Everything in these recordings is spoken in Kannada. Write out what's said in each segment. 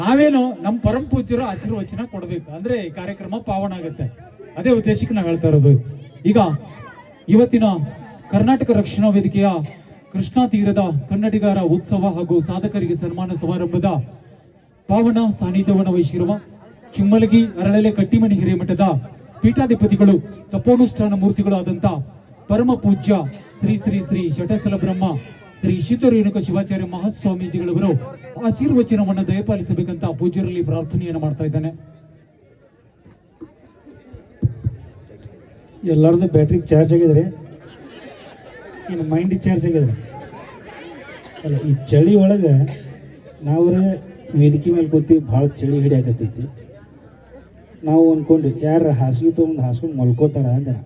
ನಾವೇನು ನಮ್ಮ ಪರಮ ಪೂಜ್ಯರು ಆಶೀರ್ವಚನ ಕೊಡ್ಬೇಕು, ಅಂದ್ರೆ ಕಾರ್ಯಕ್ರಮ ಪಾವನ ಆಗುತ್ತೆ. ಅದೇ ಉದ್ದೇಶಕ್ಕೆ ನಾವು ಹೇಳ್ತಾ ಇರೋದು. ಈಗ ಇವತ್ತಿನ ಕರ್ನಾಟಕ ರಕ್ಷಣಾ ವೇದಿಕೆಯ ಕೃಷ್ಣಾ ತೀರದ ಕನ್ನಡಿಗರ ಉತ್ಸವ ಹಾಗೂ ಸಾಧಕರಿಗೆ ಸನ್ಮಾನ ಸಮಾರಂಭದ ಪಾವನ ಸಾನ್ನಿಧ್ಯವನ್ನು ವಹಿಸಿರುವ ಚಿಮ್ಮಲಗಿ ಅರಳಲೆ ಕಟ್ಟಿಮನಿ ಹಿರೇಮಠದ ಪೀಠಾಧಿಪತಿಗಳು ತಪೋನುಷ್ಠಾನ ಮೂರ್ತಿಗಳು ಆದಂತ ಪರಮ ಪೂಜ್ಯ ಶ್ರೀ ಶ್ರೀ ಶ್ರೀ ಶಟಸ್ಥಲ ಬ್ರಹ್ಮ ಶ್ರೀ ಶಿವರೇಣುಕ ಶಿವಾಚಾರ್ಯ ಮಹಾಸ್ವಾಮೀಜಿಗಳವರು ಆಶೀರ್ವಚನವನ್ನು ದಯಪಾಲಿಸಬೇಕಂತ ಪೂಜ್ಯರಲ್ಲಿ ಪ್ರಾರ್ಥನೆಯನ್ನು ಮಾಡ್ತಾ ಇದ್ದಾನೆ. ಎಲ್ಲರದು ಬ್ಯಾಟ್ರಿ ಚಾರ್ಜ್ ಆಗಿದ್ರೆ ಇನ್ನು ಮೈಂಡ್ ಚಾರ್ಜ್ ಆಗಿದ್ರೆ ಅಲ್ಲ, ಈ ಚಳಿ ಒಳಗೆ ನಾವು ವೇದಿಕೆ ಮೇಲೆ ಕೂತೀವಿ, ಭಾಳ ಚಳಿ ಹಿಡಿಯಾಕತ್ತೈತಿ. ನಾವು ಅಂದ್ಕೊಂಡು ಯಾರು ಹಾಸಿಗೆ ತೊಗೊಂಡು ಹಾಸ್ಕೊಂಡು ಮಲ್ಕೋತಾರ ಅಂದ್ರೆ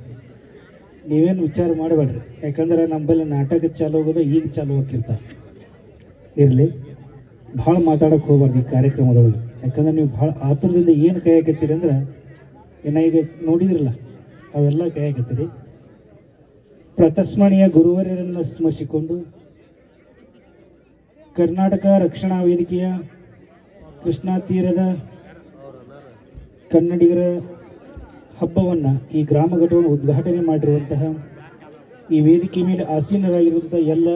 ನೀವೇನು ವಿಚಾರ ಮಾಡಬೇಡ್ರಿ. ಯಾಕಂದ್ರೆ ನಮ್ಮಲ್ಲಿ ನಾಟಕ ಚಾಲು ಹೋಗೋದು ಈಗ ಚಾಲು ಹೋಗಿರ್ತಾರೆ. ಇರಲಿ, ಭಾಳ ಮಾತಾಡೋಕೆ ಹೋಗ್ಬಾರ್ದು ಈ ಕಾರ್ಯಕ್ರಮದೊಳಗೆ. ಯಾಕಂದ್ರೆ ನೀವು ಭಾಳ ಆತುರದಿಂದ ಏನು ಕಾಯಕತ್ತೀರಿ ಅಂದ್ರೆ ಏನ ಈಗ ನೋಡಿದ್ರಲ್ಲ ಅವೆಲ್ಲ ಕಾಯಕತ್ತೀರಿ. ಪ್ರತಸ್ಮರಣೀಯ ಗುರುವರ್ಯರನ್ನು ಸ್ಮರಿಸಿಕೊಂಡು ಕರ್ನಾಟಕ ರಕ್ಷಣಾ ವೇದಿಕೆಯ ಕೃಷ್ಣಾ ತೀರದ ಕನ್ನಡಿಗರ ಹಬ್ಬವನ್ನು, ಈ ಗ್ರಾಮ ಘಟವನ್ನು ಉದ್ಘಾಟನೆ ಮಾಡಿರುವಂತಹ ಈ ವೇದಿಕೆ ಮೇಲೆ ಆಸೀನರಾಗಿರುವಂಥ ಎಲ್ಲ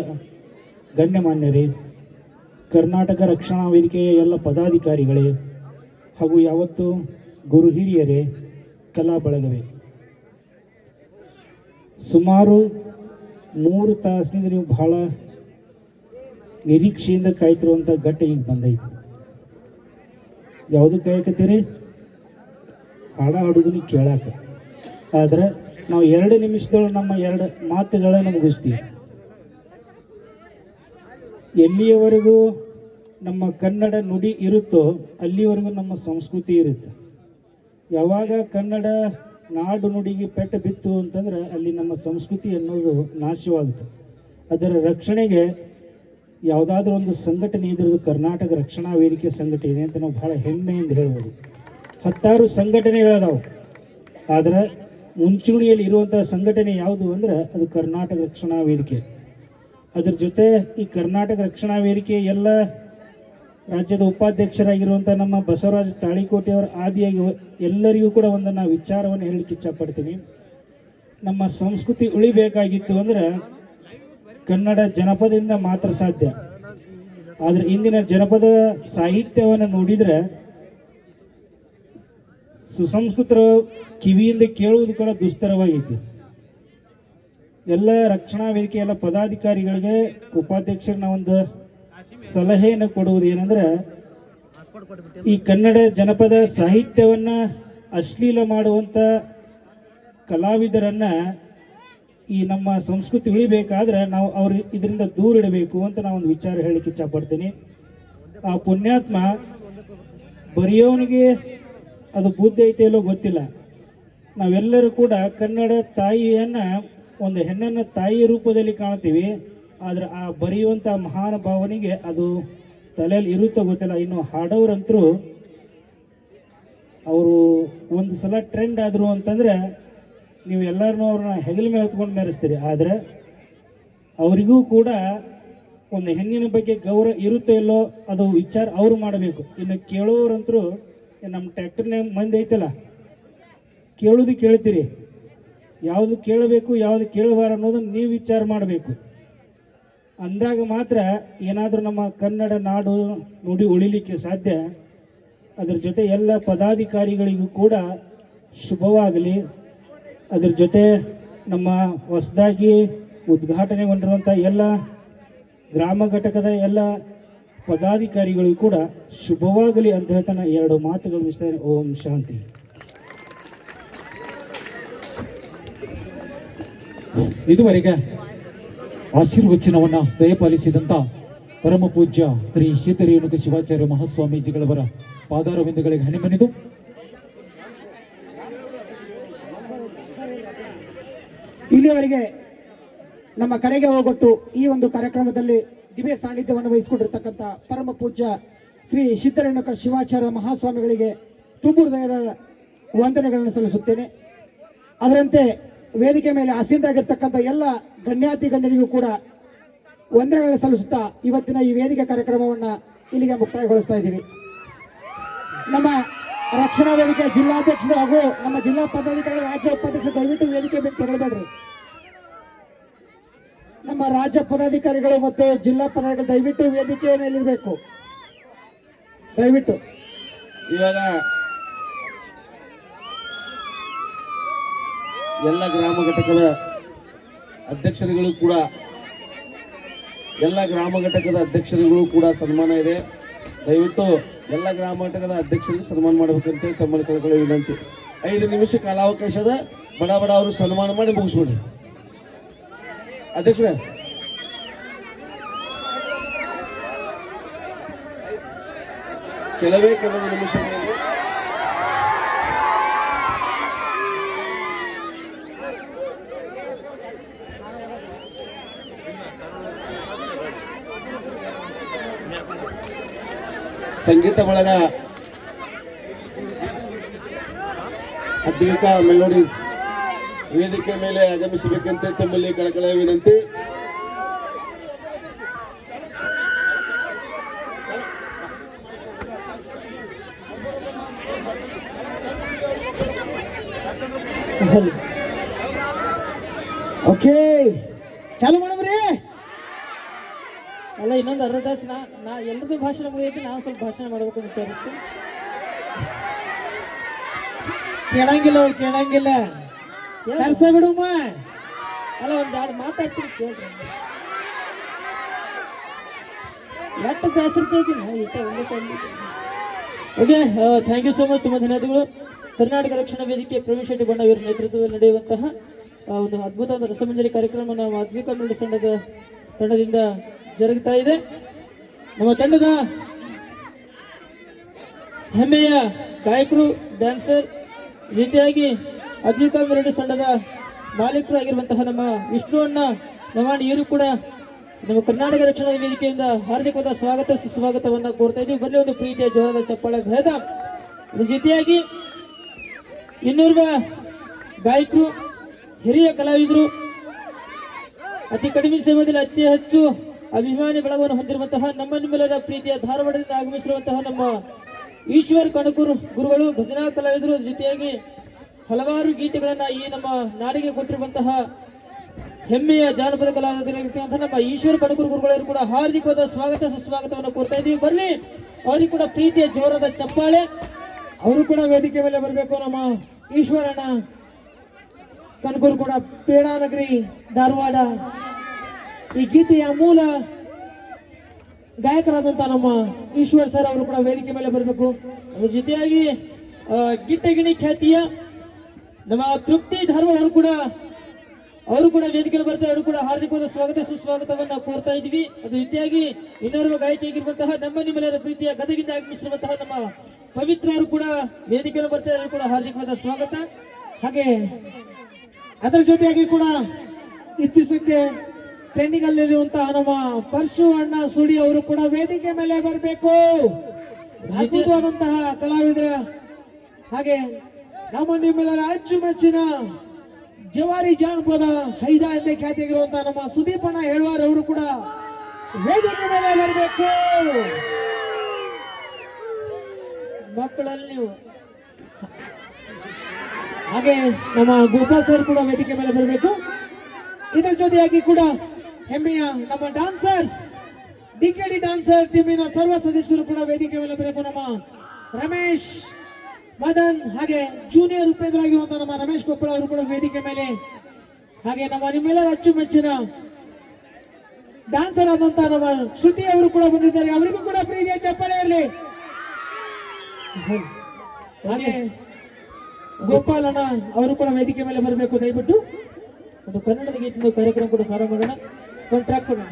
ಗಣ್ಯಮಾನ್ಯರೇ, ಕರ್ನಾಟಕ ರಕ್ಷಣಾ ವೇದಿಕೆಯ ಎಲ್ಲ ಪದಾಧಿಕಾರಿಗಳೇ ಹಾಗೂ ಯಾವತ್ತು ಗುರು ಹಿರಿಯರೇ, ಕಲಾ ಬಳಗವೇ, ಸುಮಾರು 3 ತಾಸಿನಿಂದ ನೀವು ಬಹಳ ನಿರೀಕ್ಷೆಯಿಂದ ಕಾಯ್ತಿರುವಂಥ ಘಟ್ಟ ಈಗ ಬಂದೈತಿ. ಯಾವುದು ಕಾಯಕತ್ತೀರಿ? ಹಾಡ ಹಾಡೋದನ್ನ ಕೇಳಾಕ. ಆದರೆ ನಾವು 2 ನಿಮಿಷದೊಳಗೆ ನಮ್ಮ 2 ಮಾತುಗಳನ್ನು ಮುಗಿಸ್ತೀವಿ. ಎಲ್ಲಿಯವರೆಗೂ ನಮ್ಮ ಕನ್ನಡ ನುಡಿ ಇರುತ್ತೋ ಅಲ್ಲಿವರೆಗೂ ನಮ್ಮ ಸಂಸ್ಕೃತಿ ಇರುತ್ತೆ. ಯಾವಾಗ ಕನ್ನಡ ನಾಡು ನುಡಿಗೆ ಪೆಟ್ಟು ಬಿತ್ತು ಅಂತಂದ್ರೆ ಅಲ್ಲಿ ನಮ್ಮ ಸಂಸ್ಕೃತಿ ಅನ್ನೋದು ನಾಶವಾಗುತ್ತೆ. ಅದರ ರಕ್ಷಣೆಗೆ ಯಾವುದಾದ್ರೂ ಒಂದು ಸಂಘಟನೆ ಇದ್ರದ್ದು ಕರ್ನಾಟಕ ರಕ್ಷಣಾ ವೇದಿಕೆ ಸಂಘಟನೆ ಅಂತ ನಾವು ಬಹಳ ಹೆಮ್ಮೆಯಿಂದ ಹೇಳ್ಬೋದು. 10 ಸಂಘಟನೆಗಳದಾವು, ಆದರೆ ಮುಂಚೂಣಿಯಲ್ಲಿ ಇರುವಂಥ ಸಂಘಟನೆ ಯಾವುದು ಅಂದರೆ ಅದು ಕರ್ನಾಟಕ ರಕ್ಷಣಾ ವೇದಿಕೆ. ಅದ್ರ ಜೊತೆ ಈ ಕರ್ನಾಟಕ ರಕ್ಷಣಾ ವೇದಿಕೆ ಎಲ್ಲ ರಾಜ್ಯದ ಉಪಾಧ್ಯಕ್ಷರಾಗಿರುವಂಥ ನಮ್ಮ ಬಸವರಾಜ ತಾಳಿಕೋಟೆಯವರ ಆದಿಯಾಗಿ ಎಲ್ಲರಿಗೂ ಕೂಡ ಒಂದು ನಾವು ವಿಚಾರವನ್ನು ಹೇಳಲಿಕ್ಕೆ ಇಚ್ಛಪಡ್ತೀನಿ. ನಮ್ಮ ಸಂಸ್ಕೃತಿ ಉಳಿಬೇಕಾಗಿತ್ತು ಅಂದರೆ ಕನ್ನಡ ಜನಪದದಿಂದ ಮಾತ್ರ ಸಾಧ್ಯ. ಆದರೆ ಇಂದಿನ ಜನಪದ ಸಾಹಿತ್ಯವನ್ನು ನೋಡಿದರೆ ಸುಸಂಸ್ಕೃತರ ಕಿವಿಯಿಂದ ಕೇಳುವುದು ಕೂಡ ದುಸ್ತರವಾಗೈತಿ. ಎಲ್ಲ ರಕ್ಷಣಾ ವೇದಿಕೆ ಎಲ್ಲ ಪದಾಧಿಕಾರಿಗಳಿಗೆ, ಉಪಾಧ್ಯಕ್ಷರನ್ನ ಒಂದು ಸಲಹೆಯನ್ನು ಕೊಡುವುದು ಏನಂದ್ರೆ, ಈ ಕನ್ನಡ ಜನಪದ ಸಾಹಿತ್ಯವನ್ನ ಅಶ್ಲೀಲ ಮಾಡುವಂಥ ಕಲಾವಿದರನ್ನ ಈ ನಮ್ಮ ಸಂಸ್ಕೃತಿ ಉಳಿಬೇಕಾದ್ರೆ ನಾವು ಅವ್ರು ಇದರಿಂದ ದೂರ ಇಡಬೇಕು ಅಂತ ನಾವೊಂದು ವಿಚಾರ ಹೇಳಲಿಕ್ಕೆ ಇಚ್ಛಪಡ್ತೀನಿ. ಆ ಪುಣ್ಯಾತ್ಮ ಬರೆಯೋನಿಗೆ ಅದು ಬುದ್ಧಿ ಐತೆ ಇಲ್ಲೋ ಗೊತ್ತಿಲ್ಲ. ನಾವೆಲ್ಲರೂ ಕೂಡ ಕನ್ನಡ ತಾಯಿಯನ್ನ ಒಂದು ಹೆಣ್ಣನ್ನು ತಾಯಿಯ ರೂಪದಲ್ಲಿ ಕಾಣ್ತೀವಿ, ಆದರೆ ಆ ಬರೆಯುವಂಥ ಮಹಾನ ಭಾವನೆಗೆ ಅದು ತಲೆಯಲ್ಲಿ ಇರುತ್ತೋ ಗೊತ್ತಿಲ್ಲ. ಇನ್ನು ಹಾಡೋರಂತರೂ ಅವರು ಒಂದು ಸಲ ಟ್ರೆಂಡ್ ಆದರು ಅಂತಂದರೆ ನೀವು ಎಲ್ಲರನ್ನೂ ಅವ್ರನ್ನ ಹೆಗಲ ಮೇಲೆ ಹೊತ್ಕೊಂಡು ಮೆರೆಸ್ತೀರಿ. ಆದರೆ ಅವರಿಗೂ ಕೂಡ ಒಂದು ಹೆಣ್ಣಿನ ಬಗ್ಗೆ ಗೌರವ ಇರುತ್ತೋ ಇಲ್ಲೋ ಅದು ವಿಚಾರ ಅವರು ಮಾಡಬೇಕು. ಇನ್ನು ಕೇಳೋರಂತರೂ ನಮ್ಮ ಟ್ಯಾಕ್ಟರ್ನ ಮಂದಿ ಐತಲ್ಲ, ಕೇಳೋದು ಕೇಳ್ತೀರಿ, ಯಾವುದು ಕೇಳಬೇಕು ಯಾವುದು ಕೇಳಬಾರ ಅನ್ನೋದನ್ನು ನೀವು ವಿಚಾರ ಮಾಡಬೇಕು. ಅಂದಾಗ ಮಾತ್ರ ಏನಾದರೂ ನಮ್ಮ ಕನ್ನಡ ನಾಡು ನುಡಿ ಉಳಿಲಿಕ್ಕೆ ಸಾಧ್ಯ. ಅದರ ಜೊತೆ ಎಲ್ಲ ಪದಾಧಿಕಾರಿಗಳಿಗೂ ಕೂಡ ಶುಭವಾಗಲಿ. ಅದರ ಜೊತೆ ನಮ್ಮ ಹೊಸದಾಗಿ ಉದ್ಘಾಟನೆಗೊಂಡಿರುವಂಥ ಎಲ್ಲ ಗ್ರಾಮ ಘಟಕದ ಎಲ್ಲ ಪದಾಧಿಕಾರಿಗಳಿಗೂ ಕೂಡ ಶುಭವಾಗಲಿ ಅಂತ ಹೇಳ್ತಾನೆ 2 ಮಾತುಗಳು ಮುಗಿಸ್ತೇನೆ. ಓಂ ಶಾಂತಿ. ಇದುವರೆಗೆ ಆಶೀರ್ವಚನವನ್ನ ದಯಪಾಲಿಸಿದಂತ ಪರಮ ಪೂಜ್ಯ ಶ್ರೀ ಶಿವರೇಣುಕ ಶಿವಾಚಾರ್ಯ ಮಹಾಸ್ವಾಮೀಜಿಗಳವರ ಪಾದಾರವಿಂದಗಳಿಗೆ ಹನಿಮನಿದು ಇಲ್ಲಿಯವರೆಗೆ ನಮ್ಮ ಕರೆಗೆ ಹೋಗೊಟ್ಟು ಈ ಒಂದು ಕಾರ್ಯಕ್ರಮದಲ್ಲಿ ದಿವ್ಯ ಸಾನ್ನಿಧ್ಯವನ್ನು ವಹಿಸಿಕೊಂಡಿರ್ತಕ್ಕಂಥ ಪರಮ ಪೂಜ್ಯ ಶ್ರೀ ಸಿದ್ದರೇಣುಕ ಶಿವಾಚಾರ್ಯ ಮಹಾಸ್ವಾಮಿಗಳಿಗೆ ತುಂಬು ಹೃದಯದ ವಂದನೆಗಳನ್ನು ಸಲ್ಲಿಸುತ್ತೇನೆ. ಅದರಂತೆ ವೇದಿಕೆ ಮೇಲೆ ಆಸೀನರಾಗಿರ್ತಕ್ಕಂಥ ಎಲ್ಲ ಗಣ್ಯಾತಿ ಗಣ್ಯರಿಗೂ ಕೂಡ ವಂದನೆಗಳನ್ನು ಸಲ್ಲಿಸುತ್ತಾ ಇವತ್ತಿನ ಈ ವೇದಿಕೆ ಕಾರ್ಯಕ್ರಮವನ್ನು ಇಲ್ಲಿಗೆ ಮುಕ್ತಾಯಗೊಳಿಸ್ತಾ ಇದ್ದೀವಿ. ನಮ್ಮ ರಕ್ಷಣಾ ವೇದಿಕೆ ಜಿಲ್ಲಾಧ್ಯಕ್ಷರು ಹಾಗೂ ನಮ್ಮ ಜಿಲ್ಲಾ ಪದಾಧಿಕಾರಿಗಳು ರಾಜ್ಯ ಉಪಾಧ್ಯಕ್ಷರು ದಯವಿಟ್ಟು ವೇದಿಕೆ ಬಿಟ್ಟು ತೆರಳಬೇಡ್ರಿ. ನಮ್ಮ ರಾಜ್ಯ ಪದಾಧಿಕಾರಿಗಳು ಮತ್ತು ಜಿಲ್ಲಾ ಪದಾಧಿಕಾರಿಗಳು ದಯವಿಟ್ಟು ವೇದಿಕೆಯ ಮೇಲಿರಬೇಕು. ದಯವಿಟ್ಟು ಇವಾಗ ಎಲ್ಲ ಗ್ರಾಮ ಘಟಕದ ಅಧ್ಯಕ್ಷರುಗಳು ಕೂಡ ಸನ್ಮಾನ ಇದೆ. ದಯವಿಟ್ಟು ಎಲ್ಲ ಗ್ರಾಮ ಘಟಕದ ಅಧ್ಯಕ್ಷರಿಗೆ ಸನ್ಮಾನ ಮಾಡಬೇಕಂತ ತಮ್ಮಲ್ಲಿ ಕಳಕಳಿ ವಿನಂತಿ. 5 ನಿಮಿಷ ಕಾಲಾವಕಾಶದ ಬಡ ಅವರು ಸನ್ಮಾನ ಮಾಡಿ ಮುಗಿಸ್ಬಿಡಿ. ಅಧ್ಯಕ್ಷರೇ, ಕೆಲವೇ ಕೆಲವು ನಿಮಿಷಗಳಲ್ಲಿ ಸಂಗೀತ ಬಳಗ ಅದ್ವಿಕಾ ಮೆಲೋಡೀಸ್ ವೇದಿಕೆ ಮೇಲೆ ಆಗಮಿಸಬೇಕಂತ ತಮ್ಮಲ್ಲಿ ಕಳಕಳಿಯ ವಿನಂತಿ. ಓಕೆ, ಚಾಲು ಮಾಡಮ್ರಿ. ಅಲ್ಲ, ಇನ್ನೊಂದು ಅರ್ಧ ತಾಸು ನಾ ಎಲ್ರಿಗೂ ಭಾಷಣ ಮುಗಿದೈತಿ, ನಾವು ಸ್ವಲ್ಪ ಭಾಷಣ ಮಾಡ್ಬೇಕು ವಿಚಾರ ಇತ್ತು. ಕೇಳಂಗಿಲ್ಲ ಕರ್ಸ ಬಿಡುಮ್ಮ. ಅಲ್ಲ, ಒಂದು 2 ಮಾತಾಡ್ತೀನಿ ಕೇಳ್ರಿ. ಎಷ್ಟು ಬೇಸರತೆಗಿ okay, thank you so much. ತುಂಬ ಧನ್ಯವಾದಗಳು. ಕರ್ನಾಟಕ ರಕ್ಷಣಾ ವೇದಿಕೆ ಪ್ರವೀಣ್ ಶೆಟ್ಟಿ ಬಣ್ಣ ಇವರ ನೇತೃತ್ವದಲ್ಲಿ ನಡೆಯುವಂತಹ ಒಂದು ಅದ್ಭುತವಾದ ರಸಮಂಜರಿ ಕಾರ್ಯಕ್ರಮ ನಮ್ಮ ಅದ್ವಿಕಾ ಮೆಲೋಡೀಸ್ ತಂಡದಿಂದ ಜರುಗ್ತಾ ಇದೆ. ನಮ್ಮ ತಂಡದ ಹೆಮ್ಮೆಯ ಗಾಯಕರು, ಡ್ಯಾನ್ಸರ್, ಜೊತೆಯಾಗಿ ಅದ್ವಿಕಾ ಮೆಲೋಡೀಸ್ ತಂಡದ ಮಾಲೀಕರು ಆಗಿರುವಂತಹ ನಮ್ಮ ವಿಷ್ಣು ಅಣ್ಣ ನವಾಣಿ, ಇವರು ಕೂಡ ನಮ್ಮ ಕರ್ನಾಟಕ ರಕ್ಷಣಾ ವೇದಿಕೆಯಿಂದ ಹಾರ್ದಿಕವಾದ ಸ್ವಾಗತ ಸುಸ್ವಾಗತವನ್ನು ಕೋರ್ತಾ ಇದ್ದೀವಿ. ಬನ್ನಿ ಒಂದು ಪ್ರೀತಿಯ ಜೋರಾದ ಚಪ್ಪಾಳೆ ಭೇದ. ಅದ್ರ ಜೊತೆಯಾಗಿ ಇನ್ನೋರ್ವ ಗಾಯಕರು, ಹಿರಿಯ ಕಲಾವಿದರು, ಅತಿ ಕಡಿಮೆ ಸಮಯದಲ್ಲಿ ಅತಿ ಹೆಚ್ಚು ಅಭಿಮಾನಿ ಬಳಗವನ್ನು ಹೊಂದಿರುವಂತಹ ನಿಮ್ಮೆಲ್ಲರ ಪ್ರೀತಿಯ ಧಾರವಾಡದಿಂದ ಆಗಮಿಸಿರುವಂತಹ ನಮ್ಮ ಈಶ್ವರ್ ಕಣಕೂರು ಗುರುಗಳು, ಭಜನಾ ಕಲಾವಿದರು, ಜೊತೆಯಾಗಿ ಹಲವಾರು ಗೀತೆಗಳನ್ನ ಈ ನಮ್ಮ ನಾಡಿಗೆ ಕೊಟ್ಟಿರುವಂತಹ ಹೆಮ್ಮೆಯ ಜಾನಪದ ಕಲಾವಿದರಾಗಿರ್ತಕ್ಕಂತಹ ನಮ್ಮ ಈಶ್ವರ್ ಕಣಕೂರು ಗುರುಗಳು ಕೂಡ ಹಾರ್ದಿಕವಾದ ಸ್ವಾಗತ ಸುಸ್ವಾಗತವನ್ನು ಕೋರ್ತಾ ಇದ್ದೀವಿ. ಬನ್ನಿ, ಅವರಿಗೆ ಕೂಡ ಪ್ರೀತಿಯ ಜೋರಾದ ಚಪ್ಪಾಳೆ. ಅವರು ಕೂಡ ವೇದಿಕೆ ಮೇಲೆ ಬರಬೇಕು. ನಮ್ಮ ಈಶ್ವರಣ್ಣ ಕನಕೂರು ಕೂಡ ಪೇಡಾನಗರಿ ಧಾರವಾಡ ಈ ಗೀತೆಯ ಮೂಲ ಗಾಯಕರಾದಂತಹ ನಮ್ಮ ಈಶ್ವರ್ ಸರ್ ಅವರು ಕೂಡ ವೇದಿಕೆ ಮೇಲೆ ಬರಬೇಕು. ಅದ್ರ ಜೊತೆಯಾಗಿ ಗಿಟ್ಟಗಿಣಿ ಖ್ಯಾತಿಯ ನಮ್ಮ ತೃಪ್ತಿ ಧಾರವಾಡ ಅವರು ಕೂಡ ವೇದಿಕೆಯಲ್ಲಿ ಬರ್ತಾರೆ. ಅವರು ಕೂಡ ಹಾರ್ದಿಕವಾದ ಸ್ವಾಗತ ಸುಸ್ವಾಗತವನ್ನ ಕೋರ್ತಾ ಇದ್ವಿ. ಅದ್ರ ಜೊತೆಯಾಗಿ ಇನ್ನೋರ್ವ ಗಾಯಕಿಯಾಗಿರುವಂತಹ ನಿಮ್ಮೆಲ್ಲರ ಪ್ರೀತಿಯ ಗದಗಿಂದ ಆಗಮಿಸಿರುವಂತಹ ನಮ್ಮ ಪವಿತ್ರ ಅವರು ಕೂಡ ವೇದಿಕೆಯಲ್ಲಿ ಬರ್ತಾರೆ. ಅವರು ಕೂಡ ಹಾರ್ದಿಕವಾದ ಸ್ವಾಗತ. ಹಾಗೆ ಅದರ ಜೊತೆಯಾಗಿ ಕೂಡ ಇತ್ತೀಚೆಗೆ ಟ್ರೆಂಡಿಂಗ್ ಅಲ್ಲಿರುವಂತಹ ನಮ್ಮ ಪರಶು ಅಣ್ಣ ಸುಡಿ ಅವರು ಕೂಡ ವೇದಿಕೆ ಮೇಲೆ ಬರಬೇಕು. ಅದ್ಭುತವಾದಂತಹ ಕಲಾವಿದರ ಹಾಗೆ ನಮ್ಮ ನಿಮ್ಮೆಲ್ಲರ ಅಚ್ಚುಮೆಚ್ಚಿನ ಜವಾರಿ ಜಾನಪದ ಹೈದ ಎಂದೇ ಖ್ಯಾತಿಯಾಗಿರುವಂತಹ ನಮ್ಮ ಸುದೀಪ್ ಅಣ್ಣ ಹೇಳ್ವಾರ್ ಅವರು ಕೂಡ ವೇದಿಕೆ ಮೇಲೆ ಬರಬೇಕು. ಮಕ್ಕಳಲ್ಲಿ ನೀವು ಹಾಗೆ ನಮ್ಮ ಗೋಪಾಲ್ ಸರ್ ಕೂಡ ವೇದಿಕೆ ಮೇಲೆ ಬರಬೇಕು. ಇದರ ಜೊತೆಯಾಗಿ ಕೂಡ ಹೆಮ್ಮೆಯ ನಮ್ಮ ಡಾನ್ಸರ್ಸ್ ಡಿಕೆಡಿ ಡಾನ್ಸರ್ ಟೀಮಿನ ಸರ್ವ ಸದಸ್ಯರು ಕೂಡ ವೇದಿಕೆ ಮೇಲೆ ಬರಬೇಕು. ನಮ್ಮ ರಮೇಶ್ ಮದನ್ ಹಾಗೆ ಜೂನಿಯರ್ ಉಪೇಂದ್ರ ಆಗಿರುವಂತಹ ನಮ್ಮ ರಮೇಶ್ ಕೊಪ್ಪಳ ಅವರು ಕೂಡ ವೇದಿಕೆ ಮೇಲೆ, ಹಾಗೆ ನಮ್ಮ ನಿಮ್ಮೆಲ್ಲರ ಅಚ್ಚುಮೆಚ್ಚಿನ ಡಾನ್ಸರ್ ಆದಂತಹ ನಮ್ಮ ಶ್ರುತಿ ಅವರು ಕೂಡ ಬಂದಿದ್ದಾರೆ. ಅವರಿಗೂ ಕೂಡ ಪ್ರೀತಿಯ ಚಪ್ಪಾಳೆ ಇರಲಿ. ಹಾಗೆ ಗೋಪಾಲಣ್ಣ ಅವರು ಕೂಡ ವೇದಿಕೆ ಮೇಲೆ ಬರಬೇಕು. ದಯವಿಟ್ಟು ಒಂದು ಕನ್ನಡದ ಗೀತೆಯ ಕಾರ್ಯಕ್ರಮ ಕೂಡ ಪ್ರಾರಂಭ ಮಾಡೋಣ. ಒಂದು ಟ್ರ್ಯಾಕ್ ಕೊಡೋಣ.